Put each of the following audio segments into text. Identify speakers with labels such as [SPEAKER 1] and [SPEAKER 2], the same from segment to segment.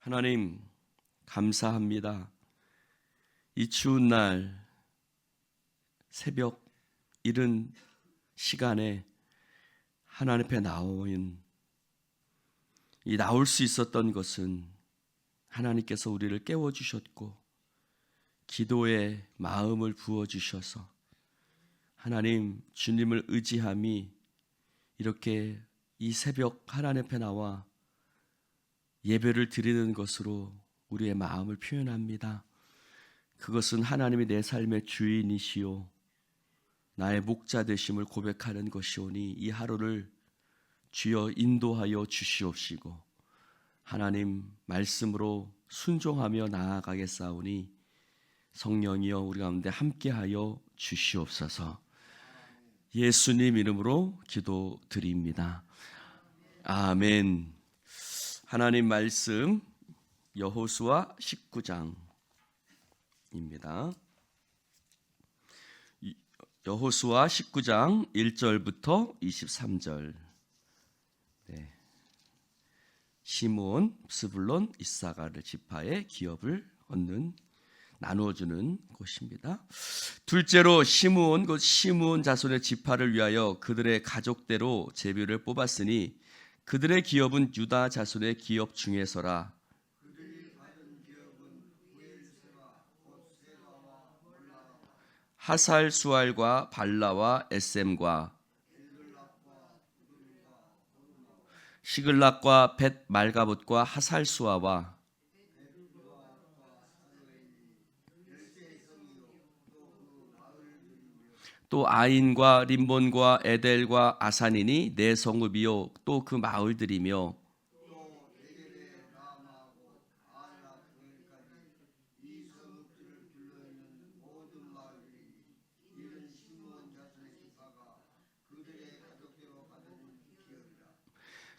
[SPEAKER 1] 하나님 감사합니다. 이 추운 날 새벽 이른 시간에 하나님 앞에 나올 수 있었던 것은 하나님께서 우리를 깨워주셨고 기도의 마음을 부어주셔서 하나님 주님을 의지함이 이렇게 이 새벽 하나님 앞에 나와 예배를 드리는 것으로 우리의 마음을 표현합니다. 그것은 하나님이 내 삶의 주인이시오 나의 목자 되심을 고백하는 것이오니 이 하루를 주여 인도하여 주시옵시고 하나님 말씀으로 순종하며 나아가겠사오니 성령이여 우리 가운데 함께하여 주시옵소서. 예수님 이름으로 기도드립니다. 아멘. 하나님 말씀 여호수아 19장입니다. 여호수아 19장 1절부터 23절. 시므온, 스불론, 이사갈 지파의 기업을 나누어주는 곳입니다. 둘째로 시므온 곧 시므온 자손의 지파를 위하여 그들의 가족대로 제비를 뽑았으니 그들의 기업은 유다 자손의 기업 중에서라. 하살 수알과 발라와 에셈과 시글락과 벳 말가봇과 하살 수아와 또 아인과 림본과 에델과 아산이니 네 성읍이요 또 그 마을들이며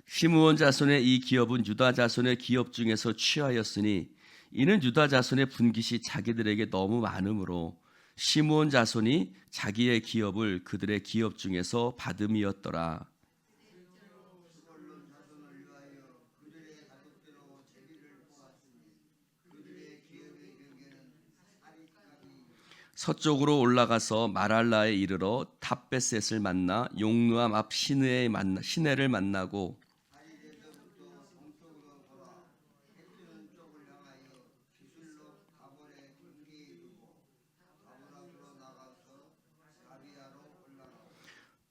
[SPEAKER 1] 시므온 자손의 이 기업은 유다 자손의 기업 중에서 취하였으니 이는 유다 자손의 분깃이 자기들에게 너무 많으므로 시므온 자손이 자기의 기업을 그들의 기업 중에서 받음이었더라. 서쪽으로 올라가서 마랄라에 이르러 탑베셋을 만나 용누암 앞 시내를 만나고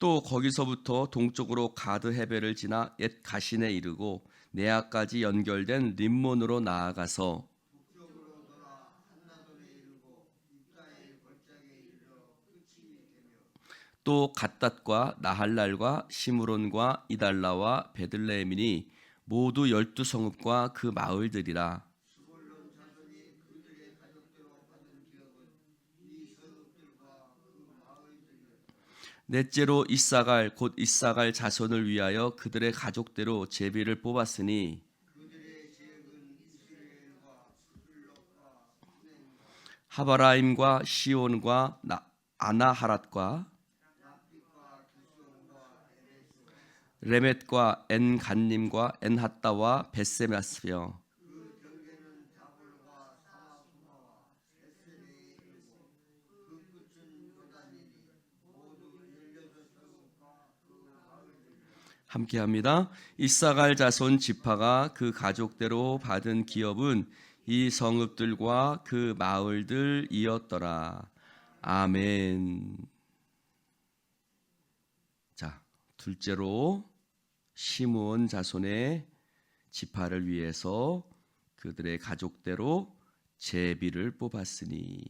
[SPEAKER 1] 또 거기서부터 동쪽으로 가드 헤벨을 지나 옛 가신에 이르고 네아까지 연결된 림몬으로 나아가서 또 갓닷과 나할랄과 시므론과 이달라와 베들레헴이니 모두 12성읍과 그 마을들이라. 넷째로 이사갈 곧 이사갈 자손을 위하여 그들의 가족대로 제비를 뽑았으니 하바라임과 시온과 아나하랏과 레멧과 엔간님과 엔핫다와 베세메스며 함께합니다. 이사갈 자손 지파가 그 가족대로 받은 기업은 이 성읍들과 그 마을들이었더라. 아멘. 자, 둘째로 시므온 자손의 지파를 위해서 그들의 가족대로 제비를 뽑았으니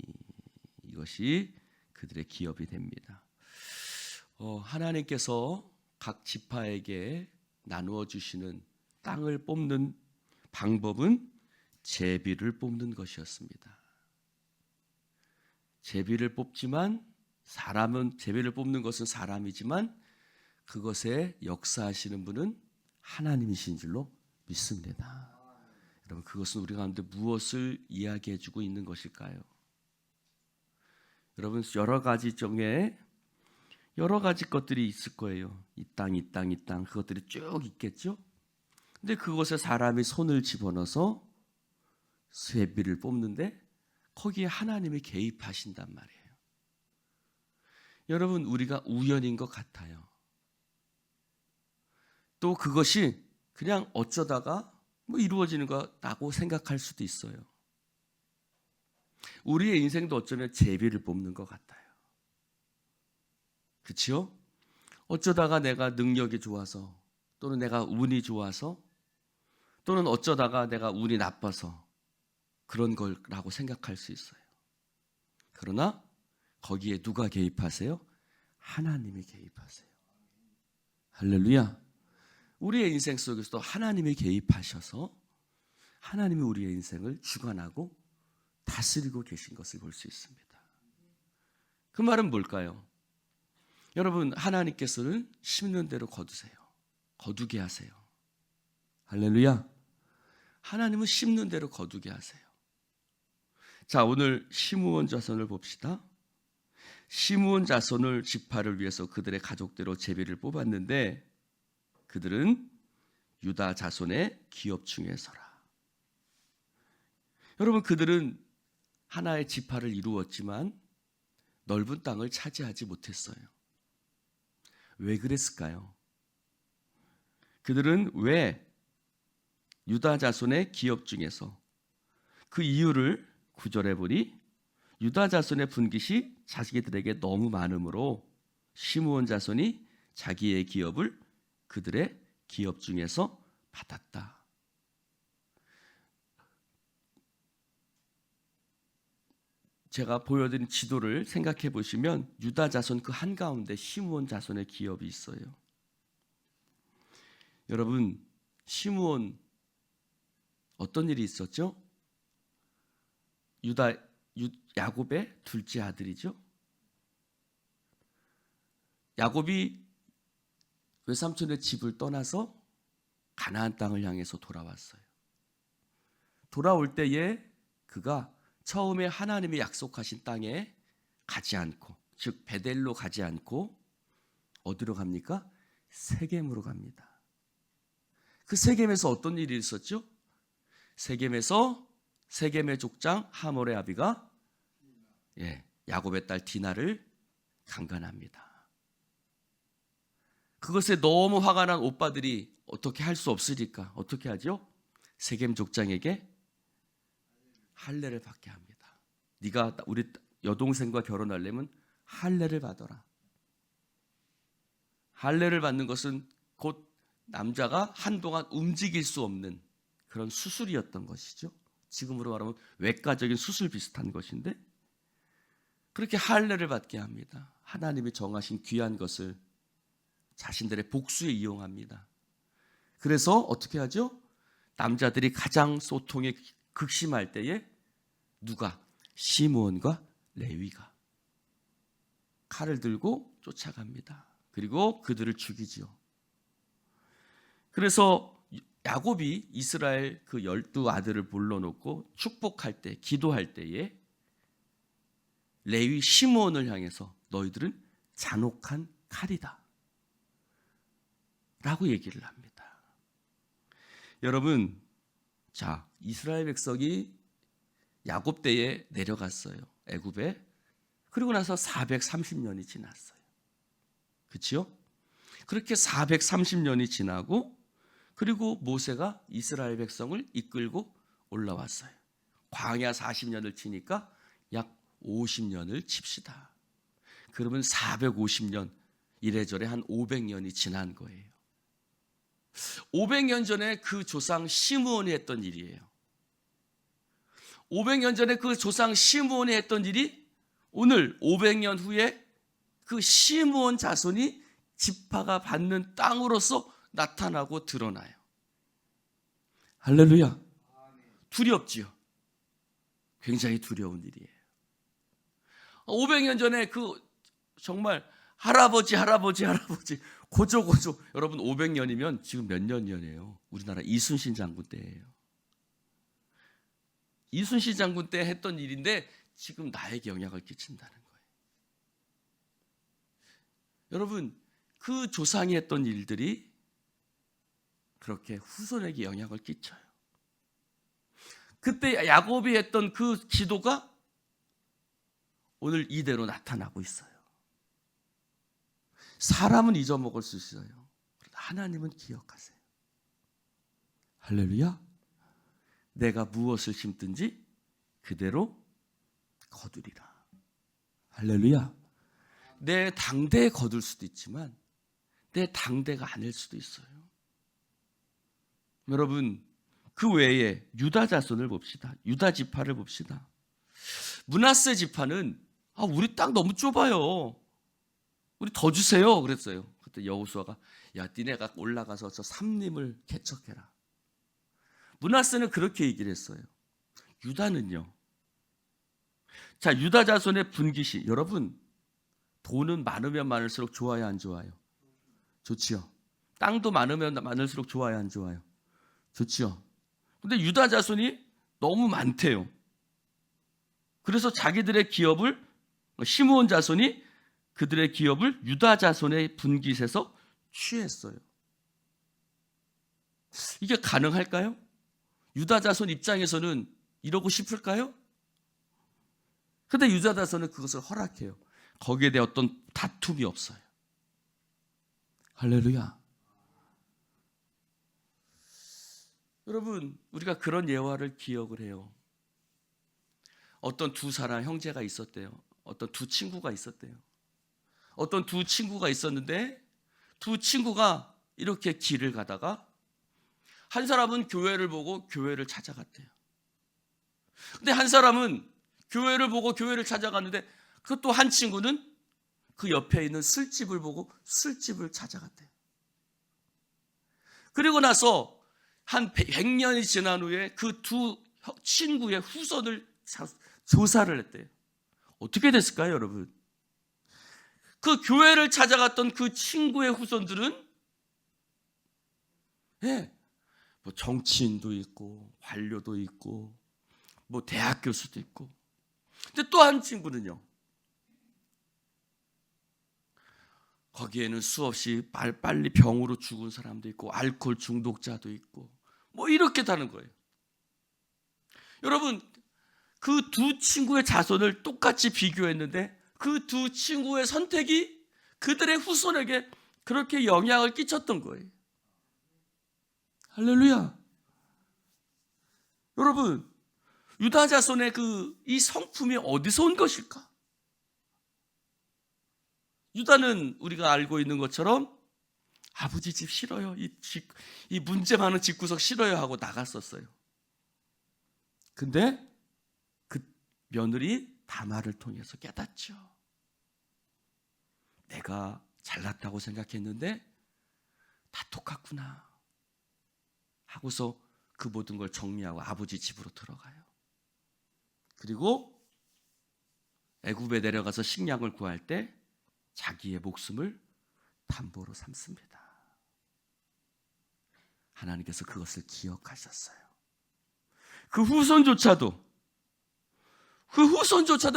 [SPEAKER 1] 이것이 그들의 기업이 됩니다. 하나님께서 각 지파에게 나누어 주시는 땅을 뽑는 방법은 제비를 뽑는 것이었습니다. 제비를 뽑지만 제비를 뽑는 것은 사람이지만 그것에 역사하시는 분은 하나님이신 줄로 믿습니다. 여러분 그것은 우리 가운데 무엇을 이야기해 주고 있는 것일까요? 여러분 여러 가지 중에 여러 가지 것들이 있을 거예요. 이 땅 그것들이 쭉 있겠죠. 근데 그곳에 사람이 손을 집어넣어서 제비를 뽑는데 거기에 하나님이 개입하신단 말이에요. 여러분, 우리가 우연인 것 같아요. 또 그것이 그냥 어쩌다가 이루어지는 거라고 생각할 수도 있어요. 우리의 인생도 어쩌면 제비를 뽑는 것 같아요. 그렇죠? 어쩌다가 내가 능력이 좋아서, 또는 내가 운이 좋아서, 또는 어쩌다가 내가 운이 나빠서 그런 거라고 생각할 수 있어요. 그러나 거기에 누가 개입하세요? 하나님이 개입하세요. 할렐루야. 우리의 인생 속에서도 하나님이 개입하셔서 하나님이 우리의 인생을 주관하고 다스리고 계신 것을 볼 수 있습니다. 그 말은 뭘까요? 여러분, 하나님께서는 심는 대로 거두세요. 거두게 하세요. 할렐루야. 하나님은 심는 대로 거두게 하세요. 자, 오늘 시므온 자손을 봅시다. 시므온 자손을 지파를 위해서 그들의 가족대로 제비를 뽑았는데 그들은 유다 자손의 기업 중에서라. 여러분, 그들은 하나의 지파를 이루었지만 넓은 땅을 차지하지 못했어요. 왜 그랬을까요? 그들은 왜 유다 자손의 기업 중에서, 그 이유를 9절에 보니 유다 자손의 분깃이 자기들에게 너무 많으므로 시므온 자손이 자기의 기업을 그들의 기업 중에서 받았다. 제가 보여드린 지도를 생각해 보시면 유다 자손 그 한가운데 시므온 자손의 기업이 있어요. 여러분, 시므온 어떤 일이 있었죠? 야곱의 둘째 아들이죠. 야곱이 외삼촌의 집을 떠나서 가나안 땅을 향해서 돌아왔어요. 돌아올 때에 그가 처음에 하나님이 약속하신 땅에 가지 않고, 즉 베델로 가지 않고 어디로 갑니까? 세겜으로 갑니다. 그 세겜에서 어떤 일이 있었죠? 세겜에서 세겜의 족장 하몰의 아비가 야곱의 딸 디나를 강간합니다. 그것에 너무 화가 난 오빠들이 어떻게 할 수 없으니까 어떻게 하죠? 세겜 족장에게 할례를 받게 합니다. 네가 우리 여동생과 결혼하려면 할례를 받아라. 할례를 받는 것은 곧 남자가 한동안 움직일 수 없는 그런 수술이었던 것이죠. 지금으로 말하면 외과적인 수술 비슷한 것인데 그렇게 할례를 받게 합니다. 하나님이 정하신 귀한 것을 자신들의 복수에 이용합니다. 그래서 어떻게 하죠? 남자들이 가장 소통에 극심할 때에 누가? 시므온과 레위가 칼을 들고 쫓아갑니다. 그리고 그들을 죽이죠. 그래서 야곱이 이스라엘 그 12아들을 불러놓고 축복할 때, 기도할 때에 레위 시므온을 향해서 너희들은 잔혹한 칼이다 라고 얘기를 합니다. 여러분, 자, 이스라엘 백성이 야곱 때에 내려갔어요. 애굽에. 그리고 나서 430년이 지났어요. 그렇죠? 그렇게 430년이 지나고 그리고 모세가 이스라엘 백성을 이끌고 올라왔어요. 광야 40년을 치니까 약 50년을 칩시다. 그러면 450년, 이래저래 한 500년이 지난 거예요. 500년 전에 그 조상 시므온이 했던 일이에요. 500년 전에 그 조상 시므온이 했던 일이 오늘 500년 후에 그 시므온 자손이 지파가 받는 땅으로서 나타나고 드러나요. 할렐루야. 두렵지요. 굉장히 두려운 일이에요. 500년 전에 그 정말 할아버지 고조 여러분 500년이면 지금 몇 년이에요? 우리나라 이순신 장군 때예요. 이순신 장군 때 했던 일인데 지금 나에게 영향을 끼친다는 거예요. 여러분, 그 조상이 했던 일들이 그렇게 후손에게 영향을 끼쳐요. 그때 야곱이 했던 그 기도가 오늘 이대로 나타나고 있어요. 사람은 잊어먹을 수 있어요. 그러나 하나님은 기억하세요. 할렐루야. 내가 무엇을 심든지 그대로 거두리라. 할렐루야. 내 당대에 거둘 수도 있지만 내 당대가 아닐 수도 있어요. 여러분, 그 외에 유다 자손을 봅시다. 유다 지파를 봅시다. 므낫세 지파는 우리 땅 너무 좁아요. 우리 더 주세요. 그랬어요. 그때 여호수아가 야, 니네가 올라가서 저 삼림을 개척해라. 므낫세는 그렇게 얘기를 했어요. 유다는요. 자, 유다 자손의 분깃이, 여러분, 돈은 많으면 많을수록 좋아요, 안 좋아요? 좋지요. 땅도 많으면 많을수록 좋아요, 안 좋아요? 좋지요. 근데 유다 자손이 너무 많대요. 그래서 자기들의 기업을, 시므온 자손이 그들의 기업을 유다 자손의 분깃에서 취했어요. 이게 가능할까요? 유다 자손 입장에서는 이러고 싶을까요? 근데 유다 자손은 그것을 허락해요. 거기에 대해 어떤 다툼이 없어요. 할렐루야. 여러분, 우리가 그런 예화를 기억을 해요. 어떤 두 사람 형제가 있었대요. 어떤 두 친구가 있었대요. 어떤 두 친구가 있었는데 두 친구가 이렇게 길을 가다가 한 사람은 교회를 보고 교회를 찾아갔대요. 근데 한 사람은 교회를 보고 교회를 찾아갔는데 그 또 한 친구는 그 옆에 있는 술집을 보고 술집을 찾아갔대요. 그리고 나서 한 100년이 지난 후에 그 두 친구의 후손을 조사를 했대요. 어떻게 됐을까요, 여러분? 그 교회를 찾아갔던 그 친구의 후손들은 뭐 정치인도 있고 관료도 있고 뭐 대학 교수도 있고. 근데 또 한 친구는요. 거기에는 수없이 빨리 병으로 죽은 사람도 있고 알코올 중독자도 있고 뭐 이렇게 다는 거예요. 여러분, 그 두 친구의 자손을 똑같이 비교했는데 그 두 친구의 선택이 그들의 후손에게 그렇게 영향을 끼쳤던 거예요. 할렐루야. 여러분, 유다 자손의 이 성품이 어디서 온 것일까? 유다는 우리가 알고 있는 것처럼 아버지 집 싫어요. 이 문제 많은 집구석 싫어요 하고 나갔었어요. 근데 그 며느리 다말을 통해서 깨닫죠. 내가 잘났다고 생각했는데 다 똑같구나 하고서 그 모든 걸 정리하고 아버지 집으로 들어가요. 그리고 애굽에 내려가서 식량을 구할 때 자기의 목숨을 담보로 삼습니다. 하나님께서 그것을 기억하셨어요. 그 후손조차도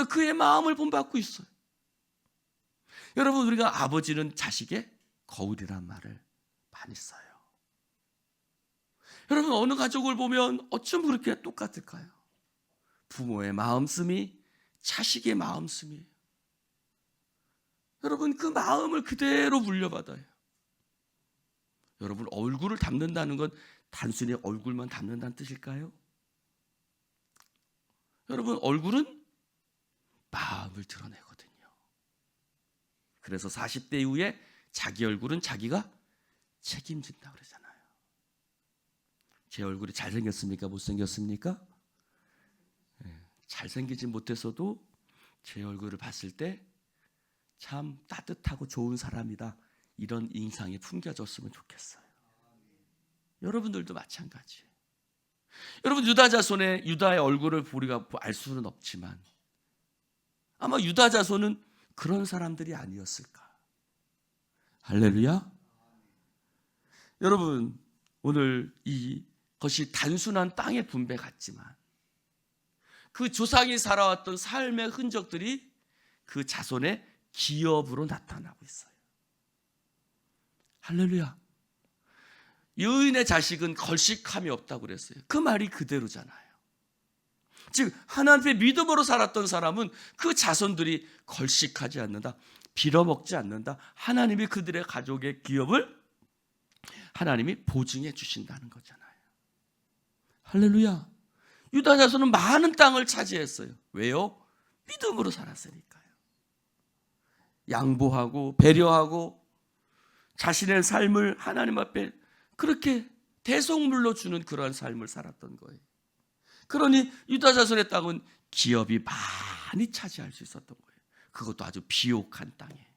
[SPEAKER 1] 그의 마음을 본받고 있어요. 여러분, 우리가 아버지는 자식의 거울이란 말을 많이 써요. 여러분, 어느 가족을 보면 어쩜 그렇게 똑같을까요? 부모의 마음씀이 자식의 마음씀이에요. 여러분, 그 마음을 그대로 물려받아요. 여러분, 얼굴을 닮는다는 건 단순히 얼굴만 닮는다는 뜻일까요? 여러분, 얼굴은 마음을 드러내거든요. 그래서 40대 이후에 자기 얼굴은 자기가 책임진다고 그러잖아요. 제 얼굴이 잘생겼습니까? 못생겼습니까? 잘생기진 못해서도 제 얼굴을 봤을 때 참 따뜻하고 좋은 사람이다, 이런 인상이 풍겨졌으면 좋겠어요. 여러분들도 마찬가지예요. 여러분, 유다 자손의 유다의 얼굴을 우리가 알 수는 없지만 아마 유다 자손은 그런 사람들이 아니었을까. 할렐루야. 여러분, 오늘 이것이 단순한 땅의 분배 같지만 그 조상이 살아왔던 삶의 흔적들이 그 자손의 기업으로 나타나고 있어요. 할렐루야. 여인의 자식은 걸식함이 없다고 그랬어요. 그 말이 그대로잖아요. 즉 하나님의 믿음으로 살았던 사람은 그 자손들이 걸식하지 않는다, 빌어먹지 않는다. 하나님이 그들의 가족의 기업을 하나님이 보증해 주신다는 거잖아요. 할렐루야. 유다 자손은 많은 땅을 차지했어요. 왜요? 믿음으로 살았으니까요. 양보하고 배려하고 자신의 삶을 하나님 앞에 그렇게 대속물로 주는 그러한 삶을 살았던 거예요. 그러니 유다 자손의 땅은 기업이 많이 차지할 수 있었던 거예요. 그것도 아주 비옥한 땅에.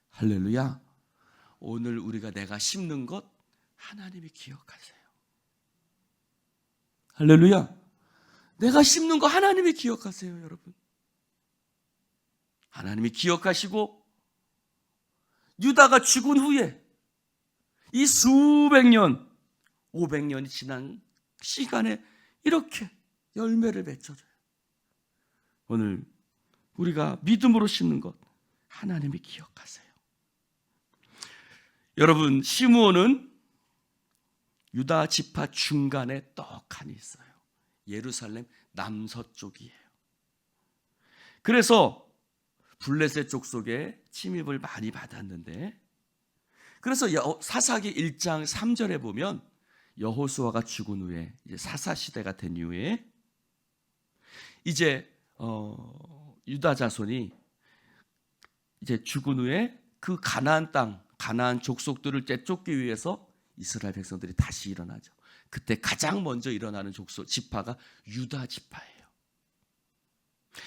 [SPEAKER 1] 할렐루야. 오늘 우리가 내가 심는 것 하나님이 기억하세요. 할렐루야. 내가 심는 거 하나님이 기억하세요, 여러분. 하나님이 기억하시고 유다가 죽은 후에 이 수백 년, 500년이 지난 시간에 이렇게 열매를 맺어줘요. 오늘 우리가 믿음으로 심는 것 하나님이 기억하세요. 여러분, 시므온은 유다 지파 중간에 떡하니 있어요. 예루살렘 남서쪽이에요. 그래서 블레셋 족속에 침입을 많이 받았는데, 그래서 사사기 1장 3절에 보면 여호수아가 죽은 후에 이제 사사 시대가 된 이후에 이제 유다 자손이 이제 죽은 후에 그 가나안 땅, 가나안 족속들을 쫓기 위해서 이스라엘 백성들이 다시 일어나죠. 그때 가장 먼저 일어나는 족속 지파가 유다 지파예요.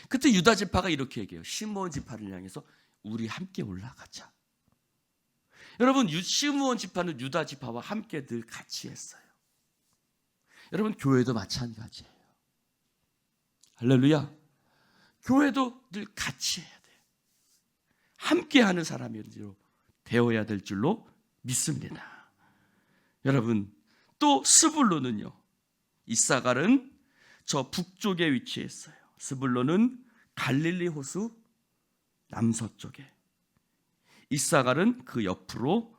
[SPEAKER 1] 그때 유다 지파가 이렇게 얘기해요. 시므온 지파를 향해서 우리 함께 올라가자. 여러분, 시므온 지파는 유다 지파와 함께 늘 같이 했어요. 여러분, 교회도 마찬가지예요. 할렐루야. 교회도 늘 같이 해야 돼요. 함께 하는 사람이 되어야 될 줄로 믿습니다. 여러분, 또 스불론은요, 이사갈은 저 북쪽에 위치했어요. 스불론은 갈릴리 호수 남서쪽에, 이사갈은 그 옆으로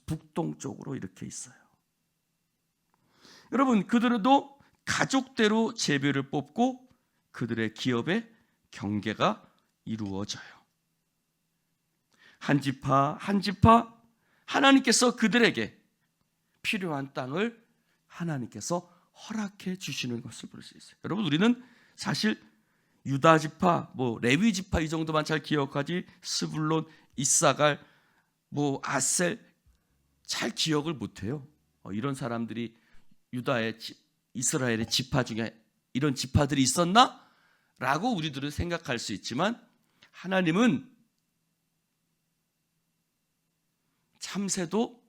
[SPEAKER 1] 북동쪽으로 이렇게 있어요. 여러분, 그들도 가족대로 제별을 뽑고 그들의 기업의 경계가 이루어져요. 한 지파 한 지파 하나님께서 그들에게 필요한 땅을 하나님께서 허락해 주시는 것을 볼 수 있어요. 여러분, 우리는 사실 유다 지파, 레위 지파 이 정도만 잘 기억하지 스불론, 이사갈, 아셀 잘 기억을 못해요. 이런 사람들이 유다의 이스라엘의 지파 중에 이런 지파들이 있었나? 라고 우리들은 생각할 수 있지만 하나님은 참새도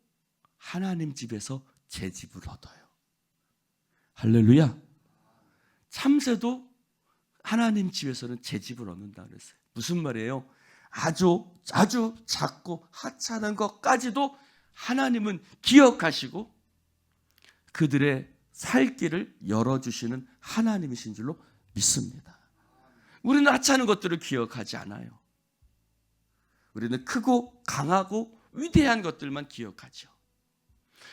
[SPEAKER 1] 하나님 집에서 제 집을 얻어요. 할렐루야. 참새도 하나님 집에서는 제 집을 얻는다 그랬어요. 무슨 말이에요? 아주 작고 하찮은 것까지도 하나님은 기억하시고 그들의 살 길을 열어주시는 하나님이신 줄로 믿습니다. 우리는 하찮은 것들을 기억하지 않아요. 우리는 크고 강하고 위대한 것들만 기억하죠.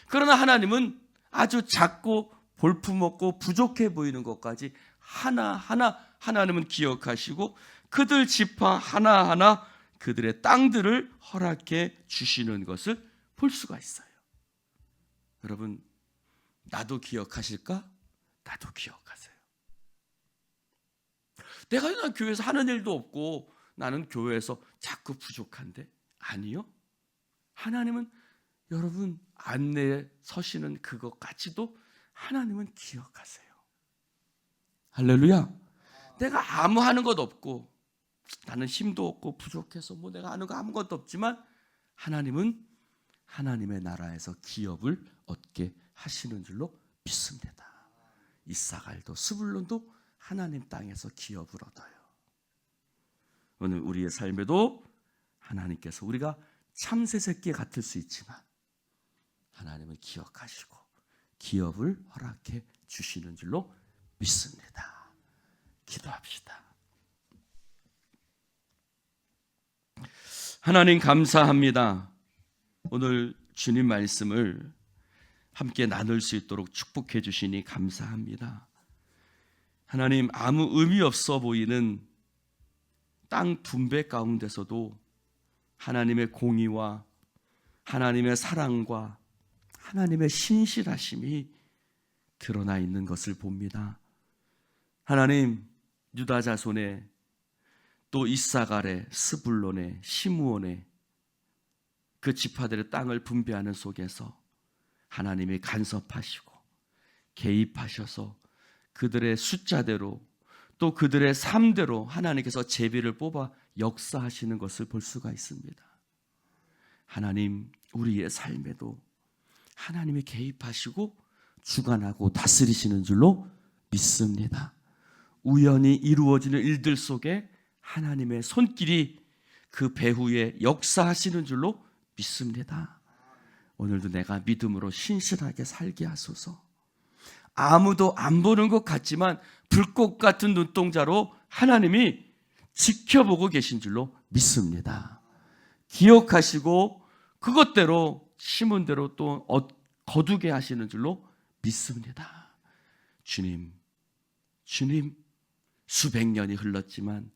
[SPEAKER 1] 그러나 하나님은 아주 작고 볼품없고 부족해 보이는 것까지 하나하나 하나님은 기억하시고 그들 지파 하나하나 그들의 땅들을 허락해 주시는 것을 볼 수가 있어요. 여러분, 나도 기억하실까? 나도 기억하세요. 내가 교회에서 하는 일도 없고 나는 교회에서 자꾸 부족한데? 아니요. 하나님은 여러분 안내에 서시는 그것까지도 하나님은 기억하세요. 할렐루야. 내가 아무 하는 것 없고 나는 힘도 없고 부족해서 내가 하는 거 아무것도 없지만 하나님은 하나님의 나라에서 기업을 얻게 하시는 줄로 믿습니다. 이사갈도 스불론도 하나님 땅에서 기업을 얻어요. 오늘 우리의 삶에도 하나님께서 우리가 참새 새끼 같을 수 있지만 하나님은 기억하시고 기업을 허락해 주시는 줄로 믿습니다. 기도합시다. 하나님 감사합니다. 오늘 주님 말씀을 함께 나눌 수 있도록 축복해 주시니 감사합니다. 하나님, 아무 의미 없어 보이는 땅 분배 가운데서도 하나님의 공의와 하나님의 사랑과 하나님의 신실하심이 드러나 있는 것을 봅니다. 하나님, 유다 자손의 또 이사갈의 스불론의 시므온의 그 지파들의 땅을 분배하는 속에서 하나님이 간섭하시고 개입하셔서 그들의 숫자대로 또 그들의 삶대로 하나님께서 제비를 뽑아 역사하시는 것을 볼 수가 있습니다. 하나님, 우리의 삶에도 하나님이 개입하시고 주관하고 다스리시는 줄로 믿습니다. 우연히 이루어지는 일들 속에 하나님의 손길이 그 배후에 역사하시는 줄로 믿습니다. 오늘도 내가 믿음으로 신실하게 살게 하소서. 아무도 안 보는 것 같지만 불꽃 같은 눈동자로 하나님이 지켜보고 계신 줄로 믿습니다. 기억하시고 그것대로 심은 대로 또 거두게 하시는 줄로 믿습니다. 주님, 수백 년이 흘렀지만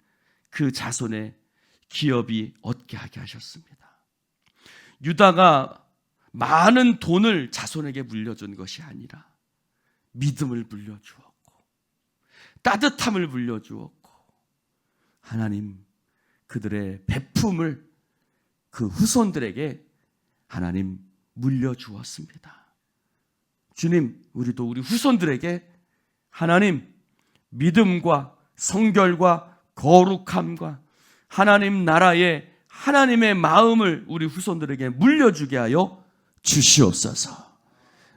[SPEAKER 1] 그 자손의 기업이 얻게 하게 하셨습니다. 유다가 많은 돈을 자손에게 물려준 것이 아니라 믿음을 물려주었고 따뜻함을 물려주었고 하나님, 그들의 베품을 그 후손들에게 하나님 물려주었습니다. 주님, 우리도 우리 후손들에게 하나님 믿음과 성결과 거룩함과 하나님 나라의 하나님의 마음을 우리 후손들에게 물려주게 하여 주시옵소서.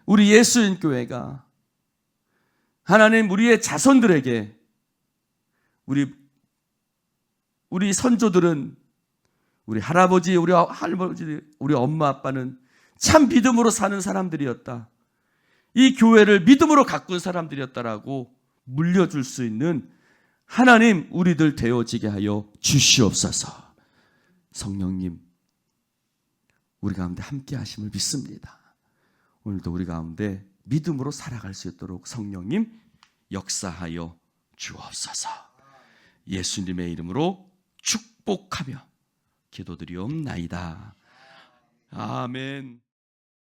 [SPEAKER 1] 우리 예수인교회가 하나님 우리의 자손들에게 우리 선조들은 우리 할아버지, 우리 할아버지, 우리 엄마 아빠는 참 믿음으로 사는 사람들이었다. 이 교회를 믿음으로 가꾼 사람들이었다라고 물려줄 수 있는 하나님 우리들 되어지게 하여 주시옵소서. 성령님, 우리 가운데 함께 하심을 믿습니다. 오늘도 우리 가운데 믿음으로 살아갈 수 있도록 성령님 역사하여 주옵소서. 예수님의 이름으로 축복하며 기도드리옵나이다. 아멘.